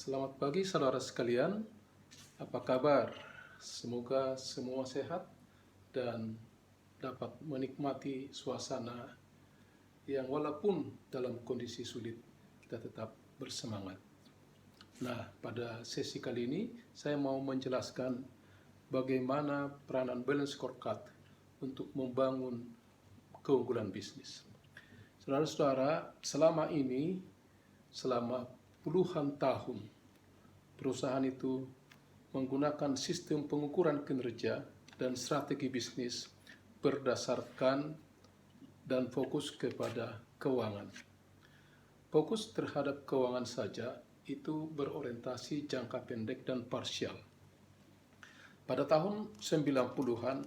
Selamat pagi saudara sekalian, apa kabar? Semoga semua sehat dan dapat menikmati suasana yang walaupun dalam kondisi sulit kita tetap bersemangat. Nah, pada sesi kali ini saya mau menjelaskan bagaimana peranan balance scorecard untuk membangun keunggulan bisnis. Saudara-saudara, selama puluhan tahun, perusahaan itu menggunakan sistem pengukuran kinerja dan strategi bisnis berdasarkan dan fokus kepada keuangan. Fokus terhadap keuangan saja itu berorientasi jangka pendek dan parsial. Pada tahun 90-an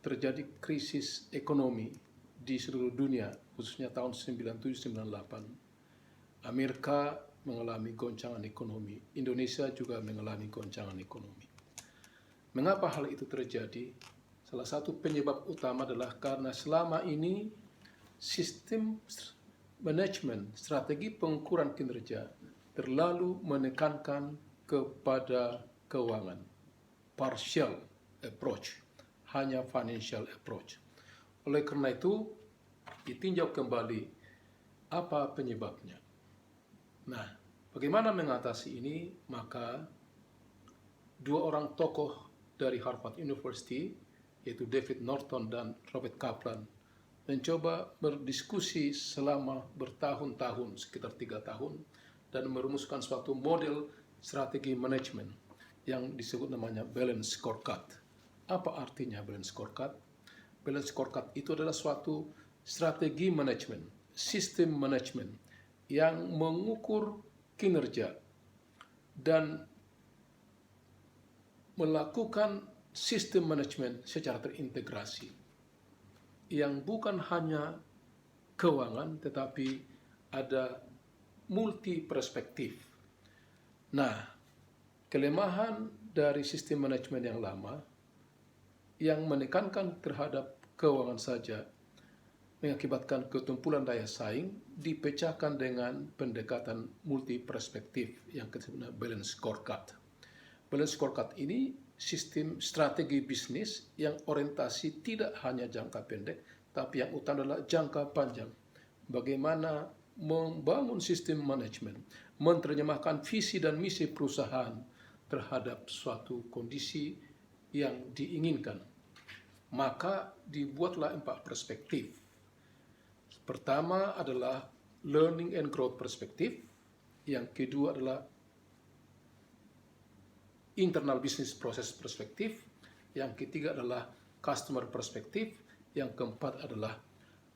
terjadi krisis ekonomi di seluruh dunia, khususnya tahun 97-98. Amerika mengalami goncangan ekonomi, Indonesia juga mengalami goncangan ekonomi. Mengapa hal itu terjadi? Salah satu penyebab utama adalah karena selama ini sistem manajemen, strategi pengukuran kinerja terlalu menekankan kepada keuangan, partial approach, hanya financial approach. Oleh karena itu, ditinjau kembali apa penyebabnya. Nah, bagaimana mengatasi ini? Maka dua orang tokoh dari Harvard University, yaitu David Norton dan Robert Kaplan, mencoba berdiskusi selama bertahun-tahun, sekitar 3 tahun, dan merumuskan suatu model strategi manajemen yang disebut namanya balance scorecard. Apa artinya balance scorecard? Balance scorecard itu adalah suatu strategi manajemen, sistem manajemen yang mengukur kinerja dan melakukan sistem manajemen secara terintegrasi yang bukan hanya keuangan tetapi ada multi perspektif. Nah, kelemahan dari sistem manajemen yang lama yang menekankan terhadap keuangan saja mengakibatkan ketumpulan daya saing dipecahkan dengan pendekatan multi perspektif yang disebut balance scorecard. Balance scorecard ini sistem strategi bisnis yang orientasi tidak hanya jangka pendek, tapi yang utama adalah jangka panjang. Bagaimana membangun sistem manajemen, menerjemahkan visi dan misi perusahaan terhadap suatu kondisi yang diinginkan. Maka dibuatlah 4 perspektif. Pertama adalah learning and growth perspektif, yang kedua adalah internal business process perspektif, yang ketiga adalah customer perspektif, yang keempat adalah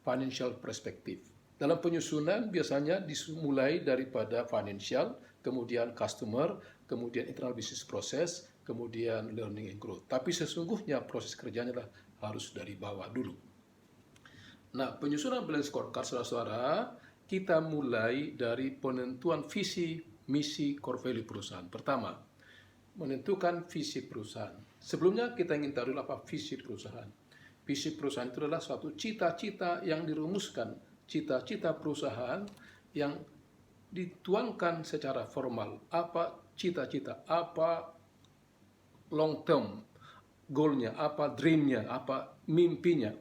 financial perspektif. Dalam penyusunan biasanya dimulai daripada financial, kemudian customer, kemudian internal business process, kemudian learning and growth. Tapi sesungguhnya proses kerjanya adalah harus dari bawah dulu. Nah, penyusunan balance scorecard, saudara-saudara, kita mulai dari penentuan visi, misi, core value perusahaan. Pertama, menentukan visi perusahaan. Sebelumnya kita ingin tahu apa visi perusahaan. Visi perusahaan itu adalah suatu cita-cita yang dirumuskan, cita-cita perusahaan yang dituangkan secara formal. Apa cita-cita, apa long term goalnya, apa dreamnya, apa mimpinya.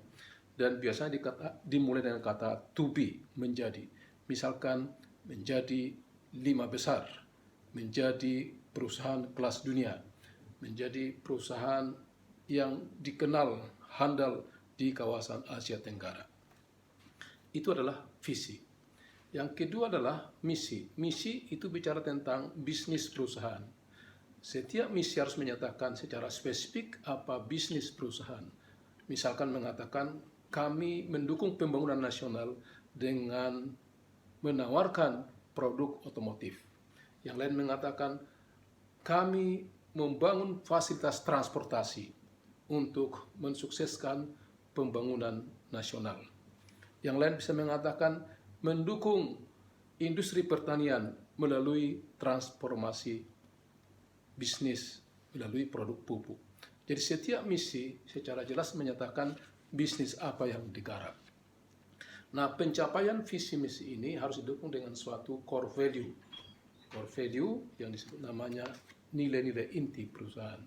Dan biasanya dimulai dengan kata to be, menjadi. Misalkan menjadi 5 besar, menjadi perusahaan kelas dunia, menjadi perusahaan yang dikenal handal di kawasan Asia Tenggara. Itu adalah visi. Yang kedua adalah misi. Misi itu bicara tentang bisnis perusahaan. Setiap misi harus menyatakan secara spesifik apa bisnis perusahaan. Misalkan mengatakan kami mendukung pembangunan nasional dengan menawarkan produk otomotif. Yang lain mengatakan kami membangun fasilitas transportasi untuk mensukseskan pembangunan nasional. Yang lain bisa mengatakan mendukung industri pertanian melalui transformasi bisnis melalui produk pupuk. Jadi setiap misi secara jelas menyatakan bisnis apa yang digarap. Nah, pencapaian visi misi ini harus didukung dengan suatu core value. core value yang disebut namanya nilai-nilai inti perusahaan.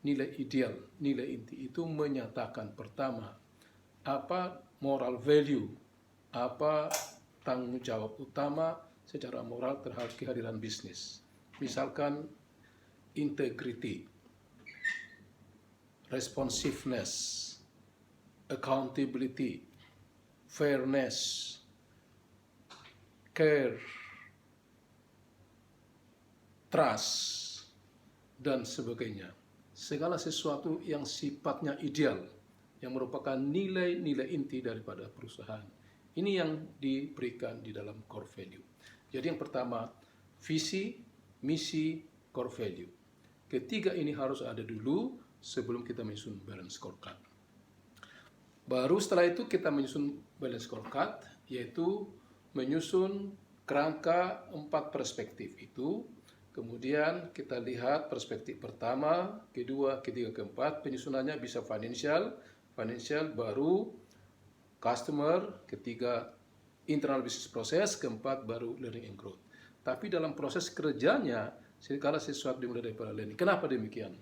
Nilai ideal, nilai inti itu menyatakan pertama, apa moral value, apa tanggung jawab utama secara moral terhadap kehadiran bisnis. Misalkan integrity, responsiveness, accountability, fairness, care, trust, dan sebagainya. Segala sesuatu yang sifatnya ideal, yang merupakan nilai-nilai inti daripada perusahaan. Ini yang diberikan di dalam core value. Jadi yang pertama, visi, misi, core value. Ketiga ini harus ada dulu sebelum kita menyusun balance scorecard. Baru setelah itu kita menyusun balance scorecard, yaitu menyusun kerangka 4 perspektif itu. Kemudian kita lihat perspektif pertama, kedua, ketiga, keempat. Penyusunannya bisa financial baru customer, ketiga internal business process, keempat baru learning and growth. Tapi dalam proses kerjanya, segala sesuatu dimulai daripada learning. Kenapa demikian?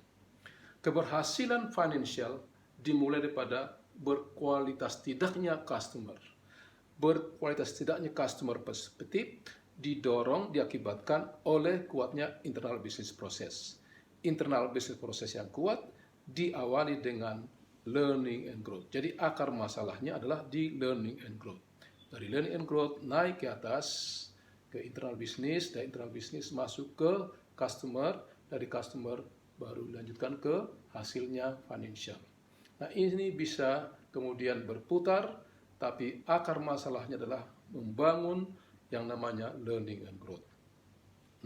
Keberhasilan financial dimulai daripada berkualitas tidaknya customer. Berkualitas tidaknya customer perspektif didorong, diakibatkan oleh kuatnya internal business process. Internal business process yang kuat diawali dengan learning and growth. Jadi akar masalahnya adalah di learning and growth. Dari learning and growth naik ke atas ke internal business, dari internal business masuk ke customer, dari customer baru dilanjutkan ke hasilnya financial. Nah, ini bisa kemudian berputar, tapi akar masalahnya adalah membangun yang namanya learning and growth.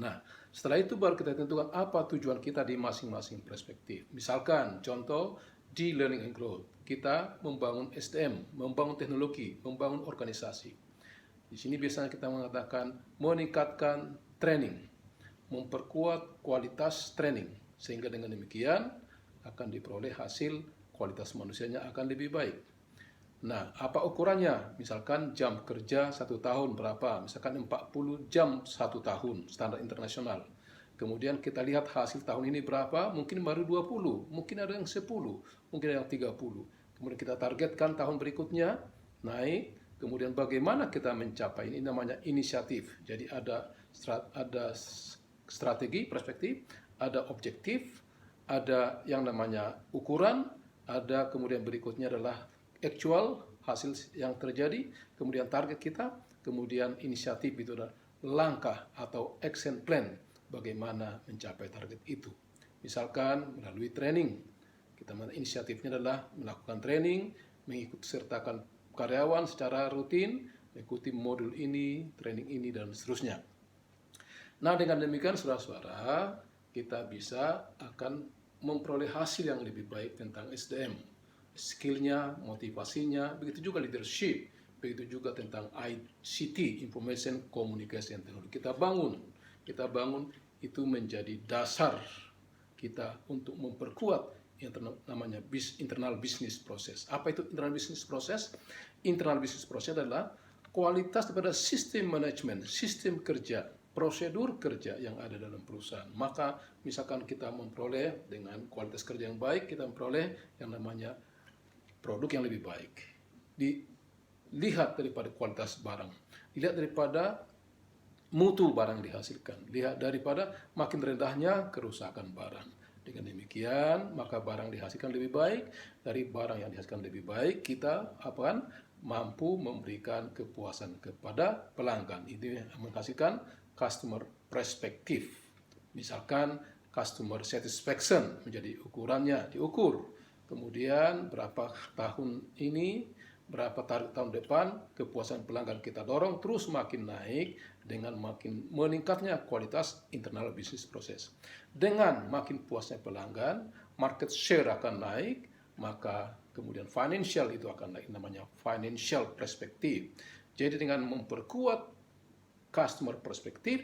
Nah, setelah itu baru kita tentukan apa tujuan kita di masing-masing perspektif. Misalkan, contoh di learning and growth, kita membangun SDM, membangun teknologi, membangun organisasi. Di sini biasanya kita mengatakan meningkatkan training, memperkuat kualitas training, sehingga dengan demikian akan diperoleh hasil kualitas manusianya akan lebih baik. Nah, apa ukurannya? Misalkan jam kerja 1 tahun berapa? Misalkan 40 jam 1 tahun, standar internasional. Kemudian kita lihat hasil tahun ini berapa, mungkin baru 20, mungkin ada yang 10, mungkin ada yang 30. Kemudian kita targetkan tahun berikutnya, naik. Kemudian bagaimana kita mencapai ini namanya inisiatif. Jadi ada strategi, perspektif, ada objektif, ada yang namanya ukuran, ada kemudian berikutnya adalah actual, hasil yang terjadi, kemudian target kita, kemudian inisiatif itu adalah langkah atau action plan bagaimana mencapai target itu. Misalkan melalui training, kita inisiatifnya adalah melakukan training, mengikut sertakan karyawan secara rutin, mengikuti modul ini, training ini, dan seterusnya. Nah, dengan demikian saudara-saudara, kita bisa akan memperoleh hasil yang lebih baik tentang SDM. Skillnya, motivasinya, begitu juga leadership, begitu juga tentang ICT, Information Communication Technology. Kita bangun itu menjadi dasar kita untuk memperkuat yang namanya internal business process. Apa itu internal business process? Internal business process adalah kualitas daripada sistem manajemen, sistem kerja, prosedur kerja yang ada dalam perusahaan. Maka misalkan kita memperoleh dengan kualitas kerja yang baik, kita memperoleh yang namanya produk yang lebih baik. Dilihat daripada kualitas barang, dilihat daripada mutu barang dihasilkan, lihat daripada makin rendahnya kerusakan barang. Dengan demikian, maka barang dihasilkan lebih baik. Dari barang yang dihasilkan lebih baik, kita akan mampu memberikan kepuasan kepada pelanggan. Itu menghasilkan customer perspektif. Misalkan customer satisfaction menjadi ukurannya, diukur. Kemudian berapa tahun ini, berapa tahun depan, kepuasan pelanggan kita dorong terus makin naik dengan makin meningkatnya kualitas internal business process. Dengan makin puasnya pelanggan, market share akan naik, maka kemudian financial itu akan naik, namanya financial perspektif. Jadi dengan memperkuat customer perspektif,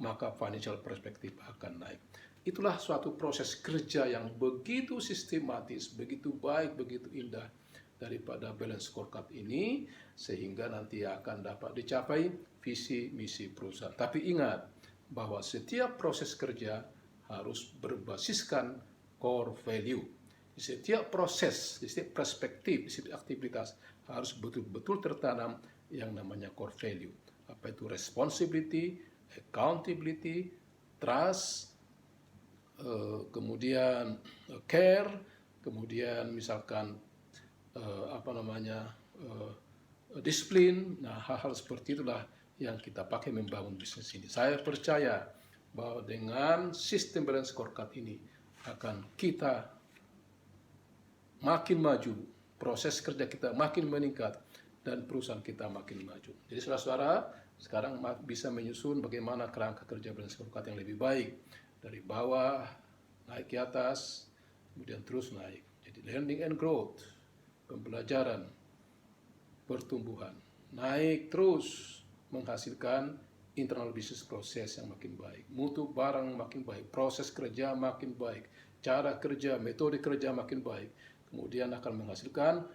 maka financial perspektif akan naik. Itulah suatu proses kerja yang begitu sistematis, begitu baik, begitu indah daripada balance scorecard ini, sehingga nanti akan dapat dicapai visi misi perusahaan. Tapi ingat, bahwa setiap proses kerja harus berbasiskan core value. Di setiap proses, di setiap perspektif, di setiap aktivitas harus betul-betul tertanam yang namanya core value. Apa itu responsibility, accountability, trust, kemudian care, kemudian misalkan disiplin. Nah, hal-hal seperti itulah yang kita pakai membangun bisnis ini. Saya percaya bahwa dengan sistem balance scorecard ini akan kita makin maju, proses kerja kita makin meningkat, dan perusahaan kita makin maju. Jadi saudara-saudara, sekarang bisa menyusun bagaimana kerangka kerja balance scorecard yang lebih baik. Dari bawah, naik ke atas, kemudian terus naik. Jadi learning and growth, pembelajaran, pertumbuhan, naik terus menghasilkan internal business proses yang makin baik, mutu barang makin baik, proses kerja makin baik, cara kerja, metode kerja makin baik, kemudian akan menghasilkan